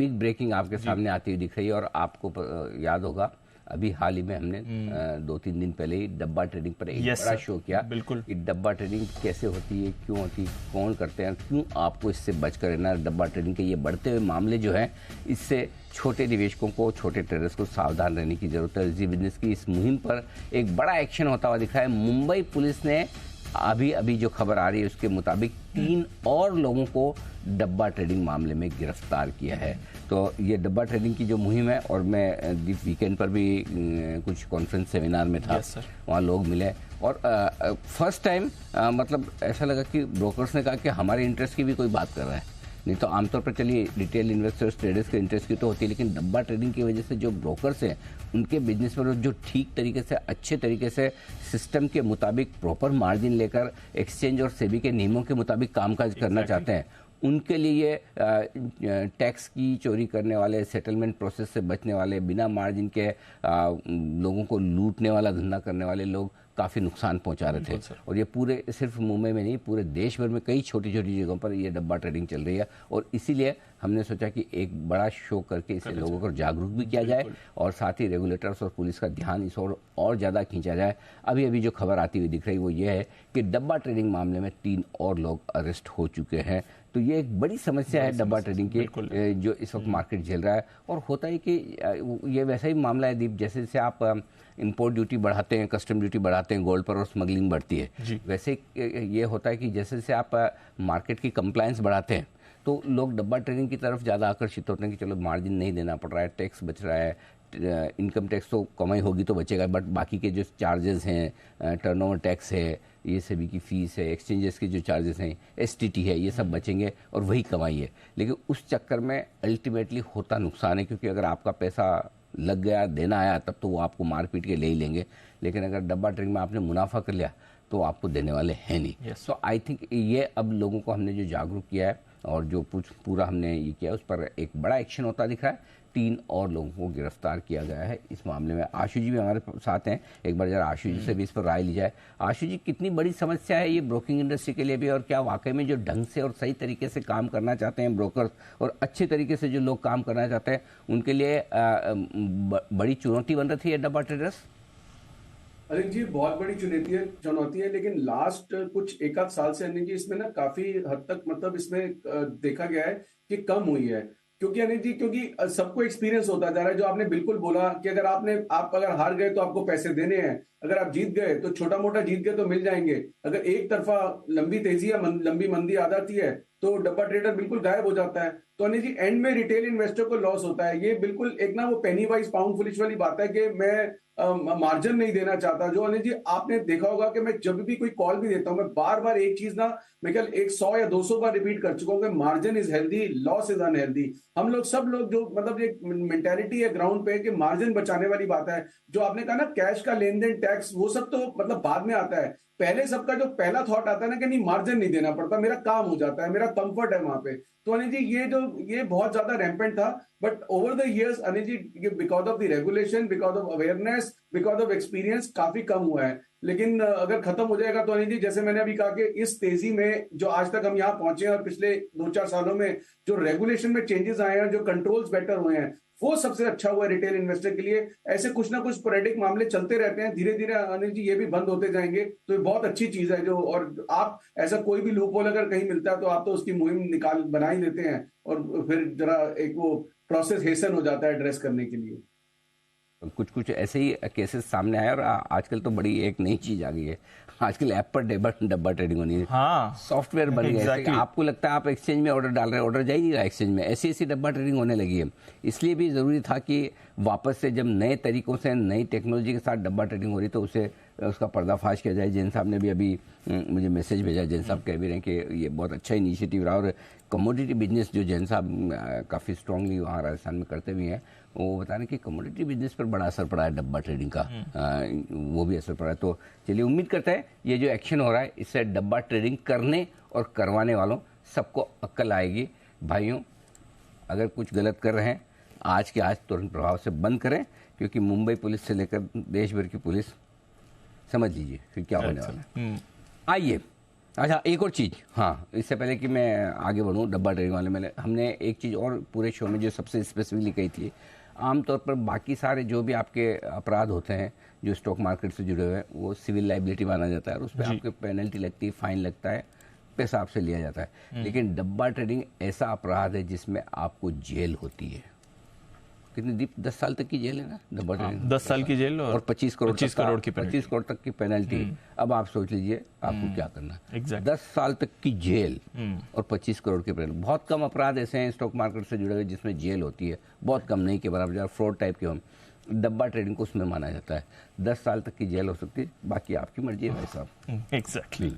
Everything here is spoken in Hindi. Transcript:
बिग ब्रेकिंग आपके सामने आती हुई दिख रही है। और आपको याद होगा अभी हाल ही में हमने 2-3 दिन पहले ही डब्बा ट्रेडिंग पर एक बड़ा शो किया। बिल्कुल। कि डब्बा ट्रेडिंग कैसे होती है, क्यों होती है, कौन करते हैं, क्यों आपको इससे बच कर रहना। डब्बा ट्रेडिंग के ये बढ़ते हुए मामले जो हैं, इससे छोटे निवेशकों को, छोटे ट्रेडर्स को सावधान रहने की जरूरत है। इसी बिजनेस की इस मुहिम पर एक बड़ा एक्शन होता हुआ दिखा है। मुंबई पुलिस ने अभी जो खबर आ रही है उसके मुताबिक 3 और लोगों को डब्बा ट्रेडिंग मामले में गिरफ्तार किया है। तो ये डब्बा ट्रेडिंग की जो मुहिम है, और मैं वीकेंड पर भी कुछ कॉन्फ्रेंस सेमिनार में था, वहाँ लोग मिले और फर्स्ट टाइम मतलब ऐसा लगा कि ब्रोकर्स ने कहा कि हमारे इंटरेस्ट की भी कोई बात कर रहा है। नहीं तो आमतौर पर चलिए रिटेल इन्वेस्टर्स ट्रेडर्स के इंटरेस्ट की तो होती है, लेकिन डब्बा ट्रेडिंग की वजह से जो ब्रोकर्स हैं उनके बिजनेस पर जो ठीक तरीके से, अच्छे तरीके से सिस्टम के मुताबिक प्रॉपर मार्जिन लेकर एक्सचेंज और सेबी के नियमों के मुताबिक कामकाज करना चाहते हैं, उनके लिए टैक्स की चोरी करने वाले, सेटलमेंट प्रोसेस से बचने वाले, बिना मार्जिन के लोगों को लूटने वाला धंधा करने वाले लोग काफ़ी नुकसान पहुंचा रहे थे। और ये पूरे सिर्फ मुंबई में नहीं, पूरे देश भर में कई छोटी छोटी जगहों पर ये डब्बा ट्रेडिंग चल रही है। और इसीलिए हमने सोचा कि एक बड़ा शो करके इससे लोगों को जागरूक भी किया जाए और साथ ही रेगुलेटर्स और पुलिस का ध्यान इस और ज़्यादा खींचा जाए। अभी जो खबर आती हुई दिख रही वो ये है कि डब्बा ट्रेडिंग मामले में 3 और लोग अरेस्ट हो चुके हैं। तो ये एक बड़ी समस्या है डब्बा ट्रेडिंग की, जो इस वक्त मार्केट झेल रहा है। और होता है कि ये वैसा ही मामला है दीप, जैसे जैसे आप इंपोर्ट ड्यूटी बढ़ाते हैं, कस्टम ड्यूटी बढ़ाते हैं गोल्ड पर और स्मगलिंग बढ़ती है, वैसे ये होता है कि जैसे जैसे आप मार्केट की कंप्लायंस बढ़ाते हैं तो लोग डब्बा ट्रेडिंग की तरफ ज़्यादा आकर्षित होते हैं कि चलो मार्जिन नहीं देना पड़ रहा है, टैक्स बच रहा है, इनकम टैक्स तो कमाई होगी तो बचेगा, बट बाकी के जो चार्जेस हैं, टर्नओवर टैक्स है, ये सभी की फ़ीस है, एक्सचेंजेस के जो चार्जेस हैं, एसटीटी है, ये सब बचेंगे और वही कमाई है। लेकिन उस चक्कर में अल्टीमेटली होता नुकसान है, क्योंकि अगर आपका पैसा लग गया, देना आया, तब तो वो आपको मार पीट के ले ही लेंगे। लेकिन अगर डब्बा ट्रेडिंग में आपने मुनाफा कर लिया तो आपको देने वाले हैं नहीं। सो आई थिंक ये अब लोगों को हमने जो जागरूक किया है और जो पूरा हमने ये किया उस पर एक बड़ा एक्शन होता दिख रहा है। 3 और लोगों को गिरफ्तार किया गया है इस मामले में। आशु जी भी हमारे साथ हैं, एक बार जरा आशु जी से भी इस पर राय ली जाए। आशु जी, कितनी बड़ी समस्या है ये ब्रोकिंग इंडस्ट्री के लिए भी, और क्या वाकई में जो ढंग से और सही तरीके से काम करना चाहते हैं ब्रोकर्स और अच्छे तरीके से जो लोग काम करना चाहते हैं उनके लिए बड़ी चुनौती बन रही है डब्बा ट्रेडर्स? अनिल जी, बहुत बड़ी चुनौती है, लेकिन लास्ट कुछ 1 आध साल से अनिल जी इसमें ना काफी हद तक मतलब इसमें देखा गया है कि कम हुई है। क्योंकि अनिल जी, क्योंकि सबको एक्सपीरियंस होता जा रहा है, जो आपने बिल्कुल बोला कि आप अगर हार गए तो आपको पैसे देने हैं, अगर आप जीत गए तो छोटा मोटा जीत गए तो मिल जाएंगे। अगर एक तरफा लंबी तेजी या लंबी मंदी आ जाती है तो डब्बा ट्रेडर बिल्कुल गायब हो जाता है। तो अनिल जी, एंड में रिटेल इन्वेस्टर को लॉस होता है। ये बिल्कुल एक ना वो पेनी वाइज पाउंड फुलिश वाली बात है कि मैं मार्जिन नहीं देना चाहता। जो अनिल जी आपने देखा होगा कि मैं जब भी कोई कॉल भी देता हूं, मैं बार बार एक चीज ना मैं क्या 100 या 200 बार रिपीट कर चुका हूं कि margin is healthy, loss is unhealthy. हम लोग सब लोग जो मतलब एक मेंटेलिटी है ग्राउंड पे कि मार्जिन बचाने वाली बात है। जो आपने कहा ना कैश का लेन देन, टैक्स, वो सब तो मतलब बाद में आता है। पहले सबका जो पहला थॉट आता है ना कि नहीं मार्जिन नहीं देना पड़ता, मेरा काम हो जाता है, मेरा कंफर्ट है वहां पे। तो अनिल जी ये बहुत ज्यादा रैम्पेंट था। But over the years Anil ji, because of the regulation, because of awareness, because of experience काफी कम हुआ है। लेकिन अगर खत्म हो जाएगा तो अनिल जी, जैसे मैंने अभी कहा कि इस तेजी में जो आज तक हम यहाँ पहुंचे हैं और पिछले 2-4 सालों में जो रेगुलेशन में चेंजेस आए हैं, जो कंट्रोल्स बेटर हुए हैं, वो सबसे अच्छा हुआ है रिटेल इन्वेस्टर के लिए। ऐसे कुछ ना कुछ स्पोरेडिक मामले चलते रहते हैं, धीरे धीरे अनिल जी ये भी बंद होते जाएंगे। तो ये बहुत अच्छी चीज है। जो और आप ऐसा कोई भी लूप होल अगर कहीं मिलता है तो आप तो उसकी मुहिम बना ही देते हैं और फिर जरा एक वो प्रोसेस हेसन हो जाता है एड्रेस करने के लिए। कुछ ऐसे ही केसेस सामने आए और आजकल तो बड़ी एक नई चीज आ गई है। आजकल ऐप पर डब्बा ट्रेडिंग होनी है। हाँ, सॉफ्टवेयर बन गया है। आपको लगता है आप एक्सचेंज में ऑर्डर डाल रहे हैं, ऑर्डर जा ही नहीं रहा एक्सचेंज में, ऐसी डब्बा ट्रेडिंग होने लगी है। इसलिए भी जरूरी था कि वापस से जब नए तरीकों से, नई टेक्नोलॉजी के साथ डब्बा ट्रेडिंग हो रही तो उसका पर्दाफाश किया जाए। जैन साहब ने भी अभी मुझे मैसेज भेजा, जैन साहब कह भी रहे हैं कि ये बहुत अच्छा इनिशिएटिव रहा। और कमोडिटी बिजनेस जो जैन साहब काफ़ी स्ट्रांगली वहाँ राजस्थान में करते भी हैं, वो बता रहे हैं कि कमोडिटी बिजनेस पर बड़ा असर पड़ा है डब्बा ट्रेडिंग का, वो भी असर पड़ा है। तो चलिए उम्मीद करते हैं ये जो एक्शन हो रहा है इससे डब्बा ट्रेडिंग करने और करवाने वालों सबको अक्ल आएगी। भाइयों, अगर कुछ गलत कर रहे हैं आज के आज तुरंत प्रभाव से बंद करें, क्योंकि मुंबई पुलिस से लेकर देश भर की पुलिस, समझ लीजिए फिर क्या होने वाला है। आइए अच्छा, एक और चीज़, हाँ, इससे पहले कि मैं आगे बढ़ूँ डब्बा ट्रेडिंग वाले में, हमने एक चीज़ और पूरे शो में जो सबसे स्पेसिफिकली कही थी, आमतौर पर बाकी सारे जो भी आपके अपराध होते हैं जो स्टॉक मार्केट से जुड़े हुए हैं वो सिविल लाइबिलिटी माना जाता है और उस पर आपके पेनल्टी लगती है, फाइन लगता है, पैसा आपसे लिया जाता है। लेकिन डब्बा ट्रेडिंग ऐसा अपराध है जिसमें आपको जेल होती है। कितनी दीप 10 साल तक की जेल है ना डब्बा ट्रेडिंग, 10 साल की जेल और 25 करोड़ की पेनल्टी। 25 करोड़ तक की पेनल्टी। अब आप सोच लीजिए आपको क्या करना है। Exactly. 10 साल तक की जेल और 25 करोड़ की पेनल्टी। बहुत कम अपराध ऐसे हैं स्टॉक मार्केट से जुड़े हुए जिसमें जेल होती है, बहुत कम, नहीं के बराबर। फ्रॉड टाइप के हम डब्बा ट्रेडिंग को उसमें माना जाता है। 10 साल तक की जेल हो सकती है, बाकी आपकी मर्जी है भाई साहब। एग्जैक्टली।